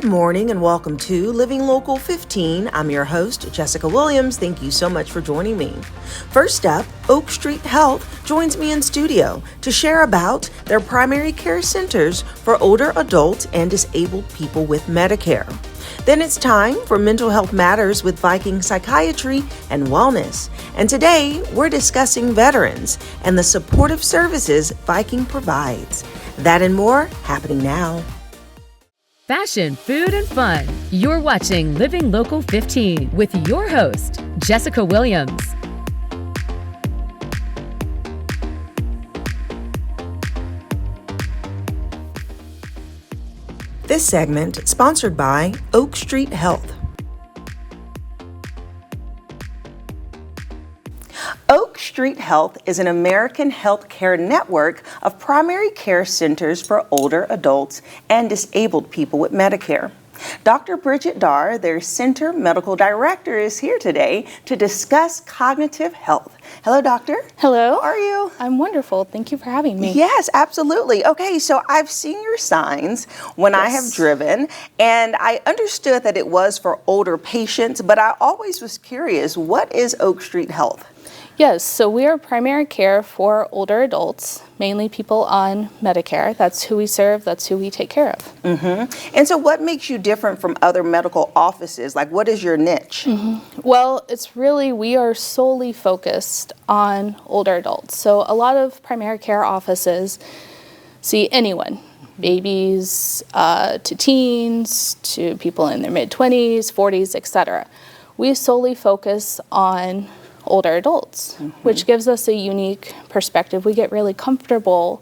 Good morning and welcome to Living Local 15. I'm your host, Jessica Williams. Thank you so much for joining me. First up, Oak Street Health joins me in studio to share about their primary care centers for older adults and disabled people with Medicare. Then it's time for Mental Health Matters with Viking Psychiatry and Wellness. And today we're discussing veterans and the supportive services Viking provides. That and more happening now. Fashion, food, and fun. You're watching Living Local 15 with your host, Jessica Williams. This segment sponsored by Oak Street Health. Oak Street Health is an American healthcare network of primary care centers for older adults and disabled people with Medicare. Dr. Bridget Darr, their center medical director, is here today to discuss cognitive health. Hello, doctor. Hello. How are you? I'm wonderful. Thank you for having me. Yes, absolutely. Okay, so I've seen your signs when I have driven, and I understood that it was for older patients, but I always was curious, what is Oak Street Health? Yes, so we are primary care for older adults, mainly people on Medicare. That's who we serve, that's who we take care of. Mm-hmm. And so what makes you different from other medical offices? Like, what is your niche? Mm-hmm. Well, it's really, we are solely focused on older adults. So a lot of primary care offices see anyone, babies to teens, to people in their mid-20s, 40s, etc. We solely focus on older adults, which gives us a unique perspective. We get really comfortable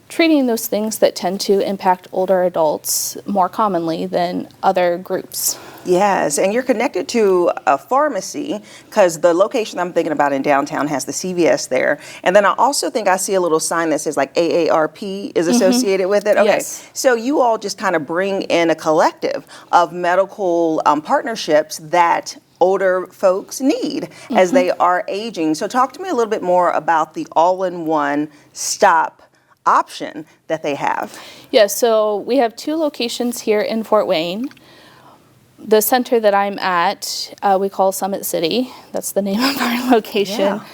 treating those things that tend to impact older adults more commonly than other groups. Yes, and you're connected to a pharmacy because the location I'm thinking about in downtown has the CVS there. And then I also think I see a little sign that says like AARP is associated with it. Okay, Yes. So you all just kind of bring in a collective of medical partnerships that older folks need as they are aging. So talk to me a little bit more about the all-in-one stop option that they have. Yes, so we have two locations here in Fort Wayne. The center that I'm at, we call Summit City. That's the name of our location. Yeah.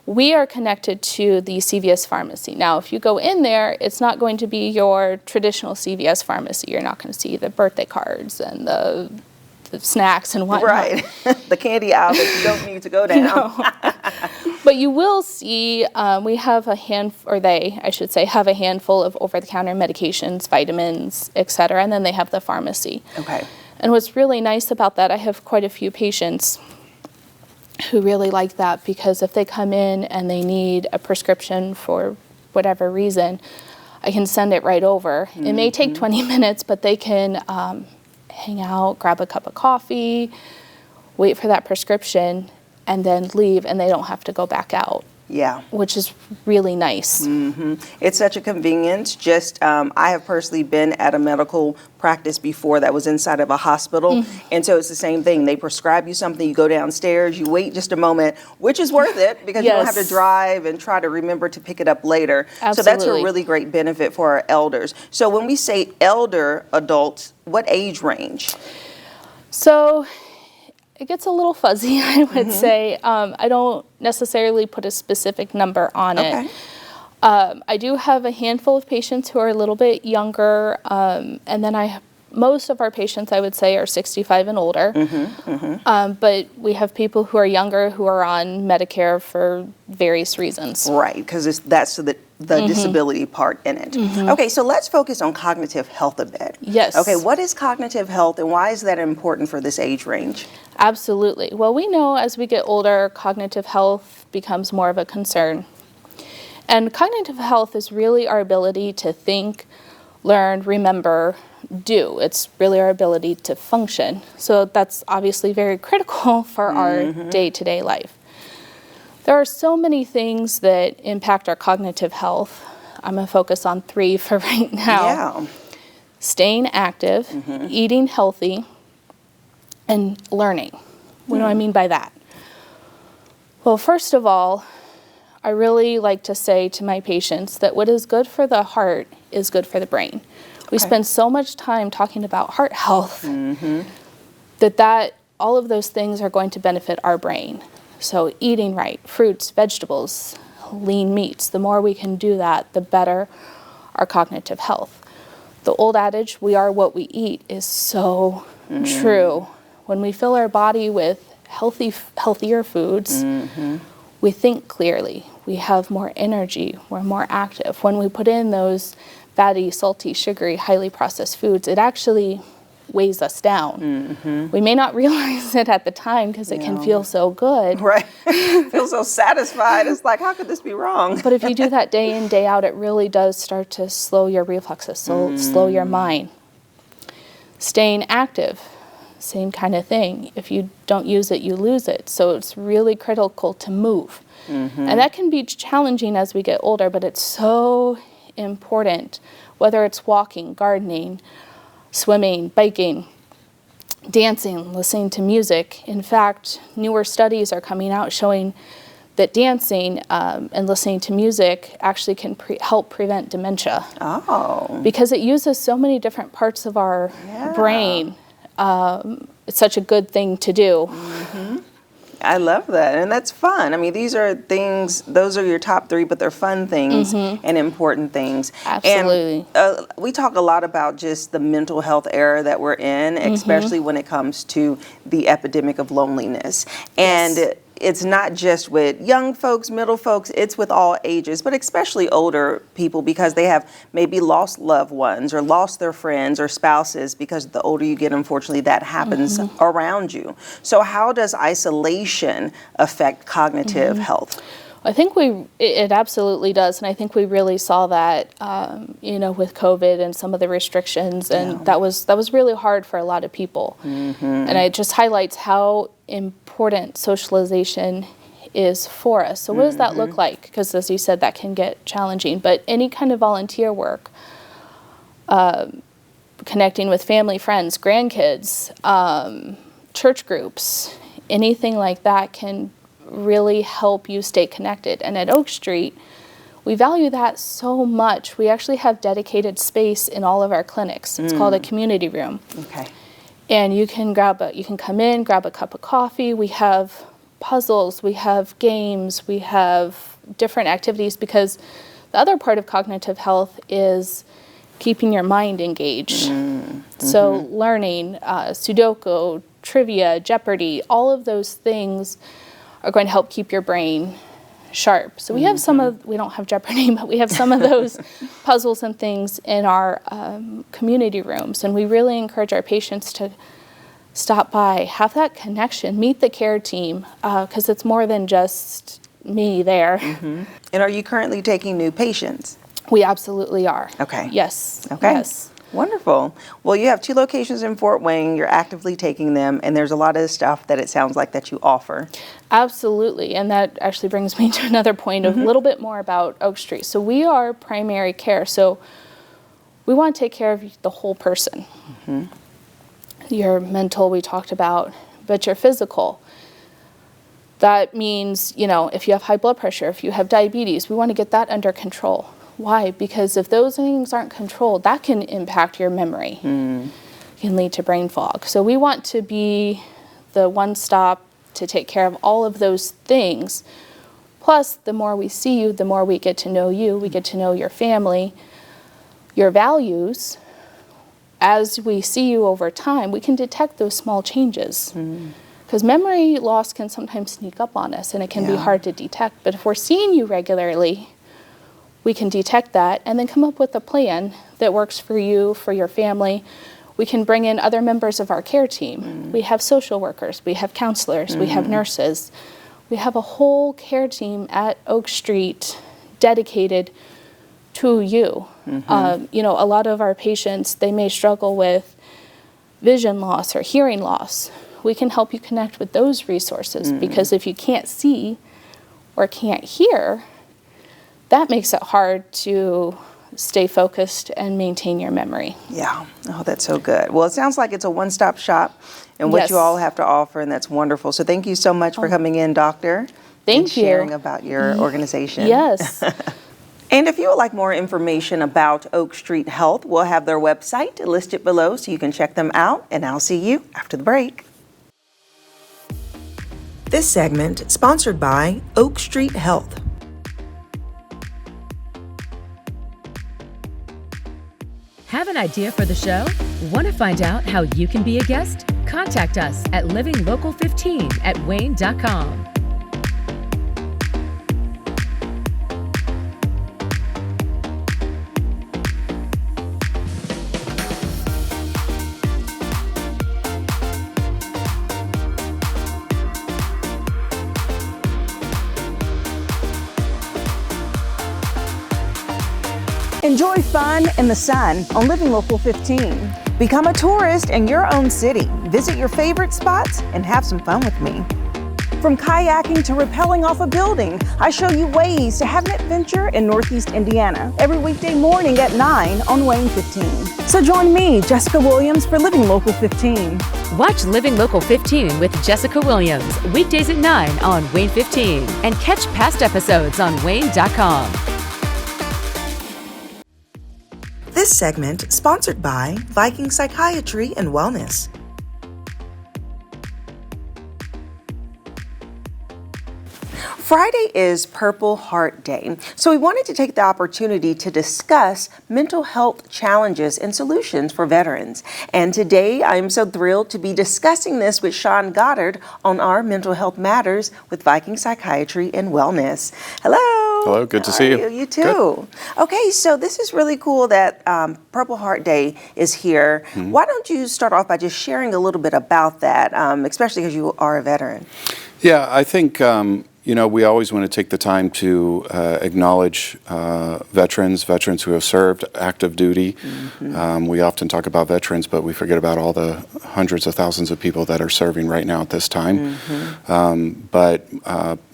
We are connected to the CVS pharmacy. Now, if you go in there, it's not going to be your traditional CVS pharmacy. You're not going to see the birthday cards and the snacks and whatnot. Right. The candy aisle that you don't need to go down. No. But you will see, we have a have a handful of over-the-counter medications, vitamins, etc., and then they have the pharmacy. Okay. And what's really nice about that, I have quite a few patients who really like that, because if they come in and they need a prescription for whatever reason, I can send it right over. It may take 20 minutes, but they can hang out, grab a cup of coffee, wait for that prescription, and then leave, and they don't have to go back out. Yeah. Which is really nice. Mm-hmm. It's such a convenience. Just, I have personally been at a medical practice before that was inside of a hospital. And so it's the same thing. They prescribe you something, you go downstairs, you wait just a moment, which is worth it because you don't have to drive and try to remember to pick it up later. Absolutely. So that's a really great benefit for our elders. So when we say elder adults, what age range? So it gets a little fuzzy, I would say. I don't necessarily put a specific number on it. I do have a handful of patients who are a little bit younger, and then most of our patients, I would say, are 65 and older. But we have people who are younger who are on Medicare for various reasons. Right, because that's the disability part in it. Okay, so let's focus on cognitive health a bit. Yes. Okay, what is cognitive health and why is that important for this age range? Absolutely. Well, we know as we get older, cognitive health becomes more of a concern. And cognitive health is really our ability to think, learn, remember, do. It's really our ability to function. So that's obviously very critical for our day-to-day life. There are so many things that impact our cognitive health. I'm going to focus on 3 for right now. Yeah. Staying active, eating healthy, and learning. What do I mean by that? Well, first of all, I really like to say to my patients that what is good for the heart is good for the brain. We spend so much time talking about heart health that all of those things are going to benefit our brain. So eating right, fruits, vegetables, lean meats, the more we can do that, the better our cognitive health. The old adage, we are what we eat, is so true. When we fill our body with healthier foods, we think clearly, we have more energy, we're more active. When we put in those fatty, salty, sugary, highly processed foods, it actually weighs us down. We may not realize it at the time because it can feel so good. Right. Feel so satisfied. It's like, how could this be wrong? But if you do that day in, day out, it really does start to slow your reflexes, slow your mind. Staying active, same kind of thing. If you don't use it, you lose it. So it's really critical to move. And that can be challenging as we get older, but it's so important, whether it's walking, gardening, swimming, biking, dancing, listening to music. In fact, newer studies are coming out showing that dancing and listening to music actually can help prevent dementia. Oh. Because it uses so many different parts of our brain. It's such a good thing to do. I love that, and that's fun. I mean, these are things, those are your top three, but they're fun things and important things. Absolutely. And we talk a lot about just the mental health era that we're in, especially when it comes to the epidemic of loneliness. And it's not just with young folks, middle folks, it's with all ages, but especially older people because they have maybe lost loved ones or lost their friends or spouses, because the older you get, unfortunately, that happens around you. So how does isolation affect cognitive health? I think it absolutely does, and I think we really saw that, with COVID and some of the restrictions, and that was really hard for a lot of people. And it just highlights how important socialization is for us. So what does that look like? Because as you said, that can get challenging, but any kind of volunteer work, connecting with family, friends, grandkids, church groups, anything like that can really help you stay connected. And at Oak Street, we value that so much. We actually have dedicated space in all of our clinics. It's called a community room. Okay. And you can come in, grab a cup of coffee. We have puzzles, we have games, we have different activities, because the other part of cognitive health is keeping your mind engaged. So learning, Sudoku, trivia, Jeopardy, all of those things are going to help keep your brain sharp. So we have we don't have Jeopardy, but we have some of those puzzles and things in our community rooms. And we really encourage our patients to stop by, have that connection, meet the care team, because it's more than just me there. And are you currently taking new patients? We absolutely are. Okay. Yes. Okay. Yes. Wonderful. Well, you have 2 locations in Fort Wayne. You're actively taking them, and there's a lot of stuff that it sounds like that you offer. Absolutely, and that actually brings me to another point of a little bit more about Oak Street. So we are primary care, so we want to take care of the whole person. Your mental, we talked about, but your physical. That means, if you have high blood pressure, if you have diabetes, we want to get that under control. Why? Because if those things aren't controlled, that can impact your memory. Can lead to brain fog. So we want to be the one stop to take care of all of those things. Plus, the more we see you, the more we get to know you. We get to know your family, your values. As we see you over time, we can detect those small changes. Because memory loss can sometimes sneak up on us, and it can be hard to detect. But if we're seeing you regularly, we can detect that and then come up with a plan that works for you, for your family. We can bring in other members of our care team. We have social workers, we have counselors, we have nurses. We have a whole care team at Oak Street dedicated to you. A lot of our patients, they may struggle with vision loss or hearing loss. We can help you connect with those resources, because if you can't see or can't hear, that makes it hard to stay focused and maintain your memory. Yeah. Oh, that's so good. Well, it sounds like it's a one-stop shop and what you all have to offer, and that's wonderful. So thank you so much for coming in, Doctor. Thank you. Sharing about your organization. Yes. And if you would like more information about Oak Street Health, we'll have their website listed below so you can check them out. And I'll see you after the break. This segment sponsored by Oak Street Health. Have an idea for the show? Want to find out how you can be a guest? Contact us at livinglocal15@wayne.com. Enjoy fun in the sun on Living Local 15. Become a tourist in your own city. Visit your favorite spots and have some fun with me. From kayaking to rappelling off a building, I show you ways to have an adventure in Northeast Indiana every weekday morning at 9 on WANE 15. So join me, Jessica Williams, for Living Local 15. Watch Living Local 15 with Jessica Williams weekdays at 9 on WANE 15 and catch past episodes on wayne.com. This segment sponsored by Viking Psychiatry and Wellness. Friday is Purple Heart Day, so we wanted to take the opportunity to discuss mental health challenges and solutions for veterans. And today I am so thrilled to be discussing this with Sean Goddard on our Mental Health Matters with Viking Psychiatry and Wellness. Hello. Hello, good to see you. You too. Good. Okay, so this is really cool that Purple Heart Day is here. Mm-hmm. Why don't you start off by just sharing a little bit about that, especially because you are a veteran? Yeah, I think we always want to take the time to acknowledge veterans who have served active duty. Mm-hmm. We often talk about veterans, but we forget about all the hundreds of thousands of people that are serving right now at this time. Mm-hmm. But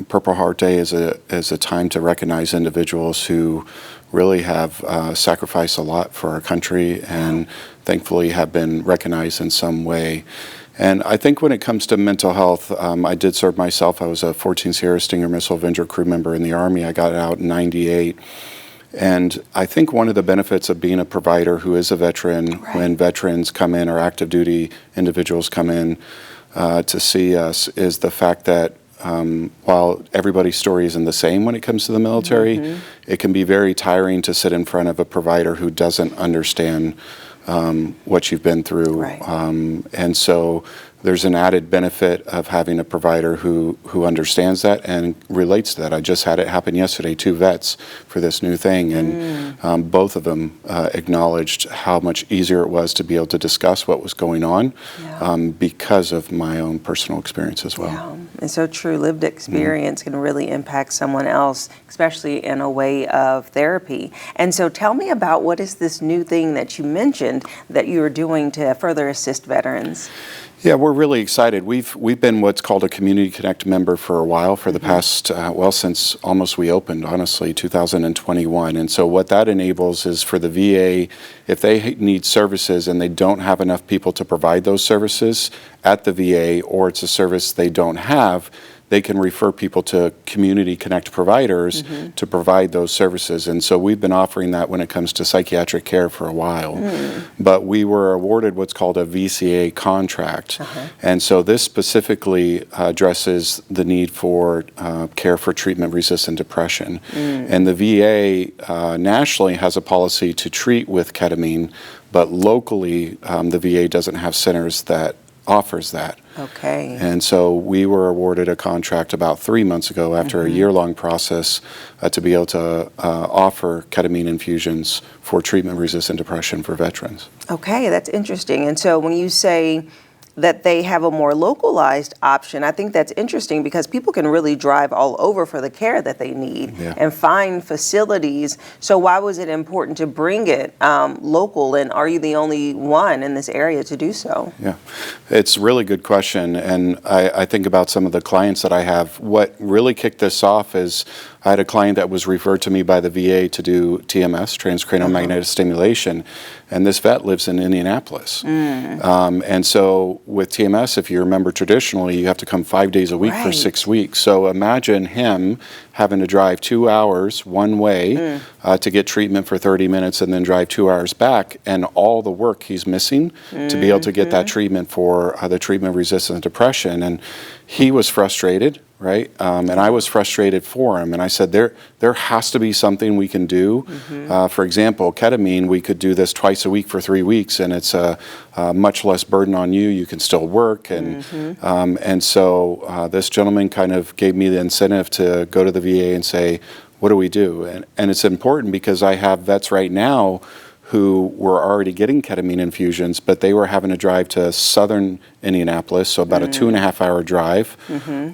Purple Heart Day is a time to recognize individuals who really have sacrificed a lot for our country and thankfully have been recognized in some way. And I think when it comes to mental health, I did serve myself. I was a 14 Sierra Stinger Missile Avenger crew member in the Army. I got out in '98. And I think one of the benefits of being a provider who is a veteran, when veterans come in or active duty individuals come in to see us, is the fact that while everybody's story isn't the same when it comes to the military, it can be very tiring to sit in front of a provider who doesn't understand what you've been through. And so there's an added benefit of having a provider who understands that and relates to that. I just had it happen yesterday, 2 vets for this new thing, and both of them acknowledged how much easier it was to be able to discuss what was going on because of my own personal experience as well. Yeah. And so true, lived experience can really impact someone else, especially in a way of therapy. And so tell me about what is this new thing that you mentioned that you are doing to further assist veterans? Yeah, we're really excited. We've been what's called a Community Connect member for a while, for the past, since almost we opened, honestly, 2021. And so what that enables is for the VA, if they need services and they don't have enough people to provide those services at the VA, or it's a service they don't have, they can refer people to Community Connect providers to provide those services. And so we've been offering that when it comes to psychiatric care for a while. But we were awarded what's called a VCA contract. And so this specifically addresses the need for care for treatment-resistant depression. And the VA nationally has a policy to treat with ketamine, but locally the VA doesn't have centers that offers that. Okay. And so we were awarded a contract about 3 months ago after a year-long process to be able to offer ketamine infusions for treatment-resistant depression for veterans. Okay, that's interesting. And so when you say that they have a more localized option, I think that's interesting because people can really drive all over for the care that they need and find facilities. So why was it important to bring it local, and are you the only one in this area to do so? Yeah, it's a really good question, and I think about some of the clients that I have. What really kicked this off is I had a client that was referred to me by the VA to do TMS, transcranial magnetic stimulation, and this vet lives in Indianapolis. And so with TMS, if you remember traditionally, you have to come 5 days a week for 6 weeks. So imagine him having to drive 2 hours one way to get treatment for 30 minutes and then drive 2 hours back, and all the work he's missing to be able to get that treatment for the treatment-resistant depression. And he was frustrated, right? And I was frustrated for him. And I said, there has to be something we can do. For example, ketamine, we could do this twice a week for 3 weeks, and it's a much less burden on you. You can still work. And so this gentleman kind of gave me the incentive to go to the VA and say, what do we do? And it's important because I have vets right now who were already getting ketamine infusions, but they were having to drive to southern Indianapolis, so about a 2.5-hour drive,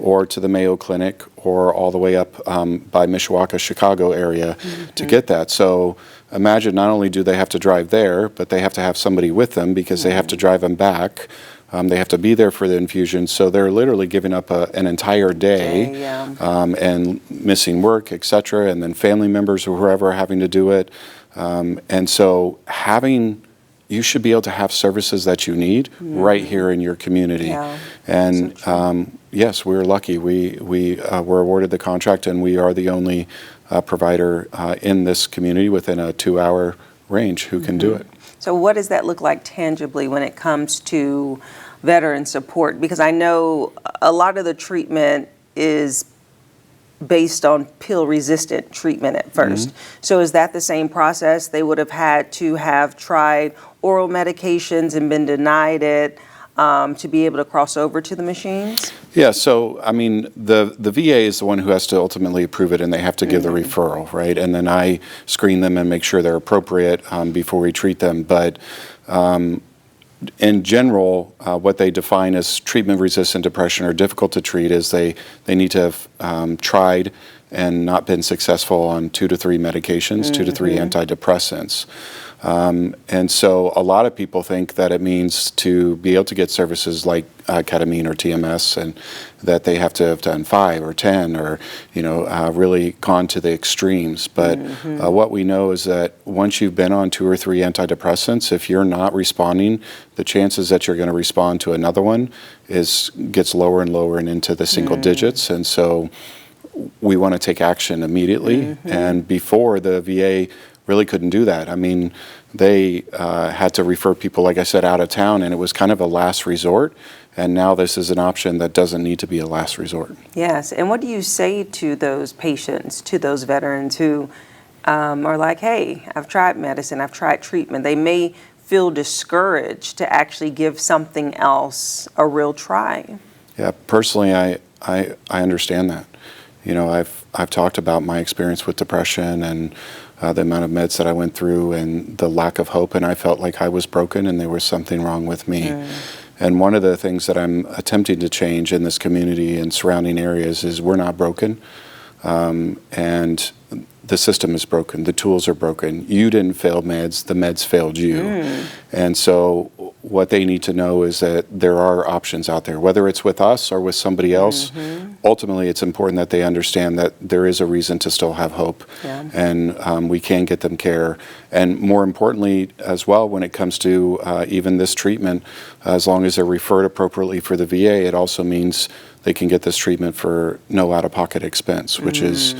or to the Mayo Clinic, or all the way up by Mishawaka, Chicago area to get that. So imagine not only do they have to drive there, but they have to have somebody with them because they have to drive them back. They have to be there for the infusion, so they're literally giving up an entire day and missing work, etc., and then family members or whoever are having to do it. And so you should be able to have services that you need right here in your community. And yes, we're lucky. We were awarded the contract, and we are the only provider in this community within a 2-hour range who can do it. So what does that look like tangibly when it comes to veteran support? Because I know a lot of the treatment is based on pill-resistant treatment at first. So is that the same process? They would have had to have tried oral medications and been denied it to be able to cross over to the machines? Yeah, so I mean, the VA is the one who has to ultimately approve it, and they have to give the referral, right? And then I screen them and make sure they're appropriate before we treat them. But in general, what they define as treatment-resistant depression or difficult to treat is they need to have tried and not been successful on 2 to 3 medications, 2 to 3 antidepressants. And so a lot of people think that it means to be able to get services like ketamine or TMS, and that they have to have done 5 or 10 or, really gone to the extremes. But what we know is that once you've been on 2 or 3 antidepressants, if you're not responding, the chances that you're going to respond to another one gets lower and lower and into the single digits. And so we want to take action immediately. And before, the VA really couldn't do that. I mean, they had to refer people, like I said, out of town, and it was kind of a last resort. And now this is an option that doesn't need to be a last resort. Yes. And what do you say to those patients, to those veterans who are like, hey, I've tried medicine, I've tried treatment. They may feel discouraged to actually give something else a real try. Yeah, personally, I understand that. I've talked about my experience with depression and the amount of meds that I went through and the lack of hope, and I felt like I was broken and there was something wrong with me. And one of the things that I'm attempting to change in this community and surrounding areas is we're not broken, and the system is broken, the tools are broken. You didn't fail meds, the meds failed you. And so what they need to know is that there are options out there, whether it's with us or with somebody else. Ultimately, it's important that they understand that there is a reason to still have hope, and we can get them care. And more importantly as well, when it comes to even this treatment, as long as they're referred appropriately for the VA, it also means they can get this treatment for no out-of-pocket expense, which is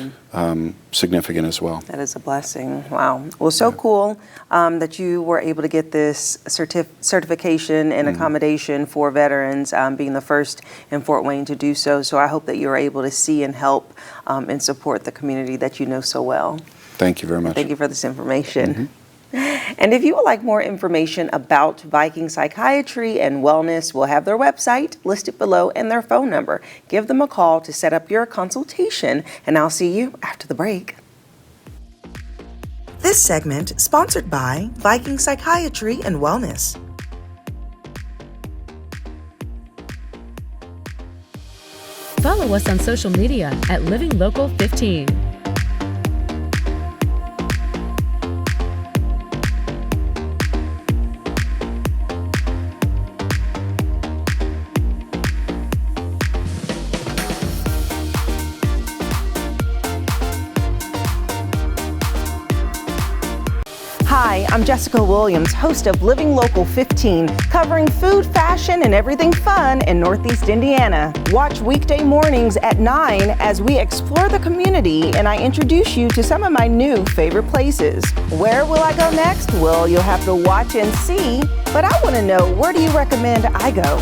significant as well. That is a blessing. Wow. Well, so cool that you were able to get this certification and accommodation for veterans, being the first in Fort Wayne to do so. So I hope that you're able to see and help and support the community that you know so well. Thank you very much. Thank you for this information. And if you would like more information about Viking Psychiatry and Wellness, we'll have their website listed below and their phone number. Give them a call to set up your consultation, and I'll see you after the break. This segment sponsored by Viking Psychiatry and Wellness. Follow us on social media at Living Local 15. Hi, I'm Jessica Williams, host of Living Local 15, covering food, fashion, and everything fun in Northeast Indiana. Watch weekday mornings at 9 as we explore the community and I introduce you to some of my new favorite places. Where will I go next? Well, you'll have to watch and see, but I want to know, where do you recommend I go?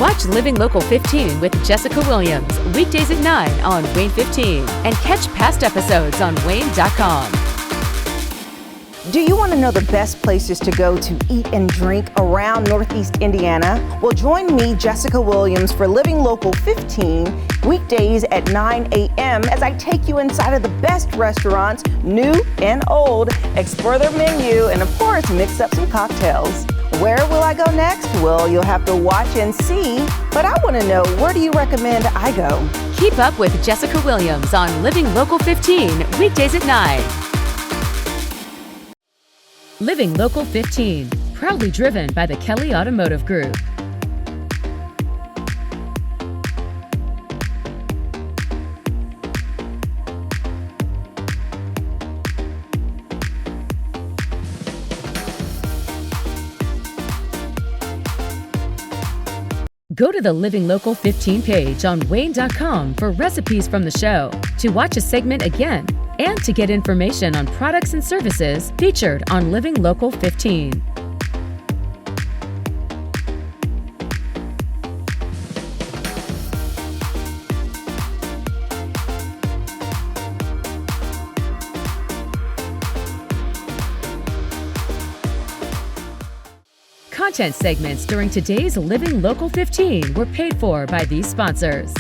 Watch Living Local 15 with Jessica Williams, weekdays at 9 on WANE 15, and catch past episodes on WANE.com. Do you want to know the best places to go to eat and drink around Northeast Indiana? Well, join me, Jessica Williams, for Living Local 15, weekdays at 9 a.m. as I take you inside of the best restaurants, new and old, explore their menu, and of course, mix up some cocktails. Where will I go next? Well, you'll have to watch and see, but I want to know, where do you recommend I go? Keep up with Jessica Williams on Living Local 15, weekdays at 9. Living Local 15, proudly driven by the Kelly Automotive Group. Go to the Living Local 15 page on WANE.com for recipes from the show, to watch a segment again, and to get information on products and services featured on Living Local 15. Content segments during today's Living Local 15 were paid for by these sponsors.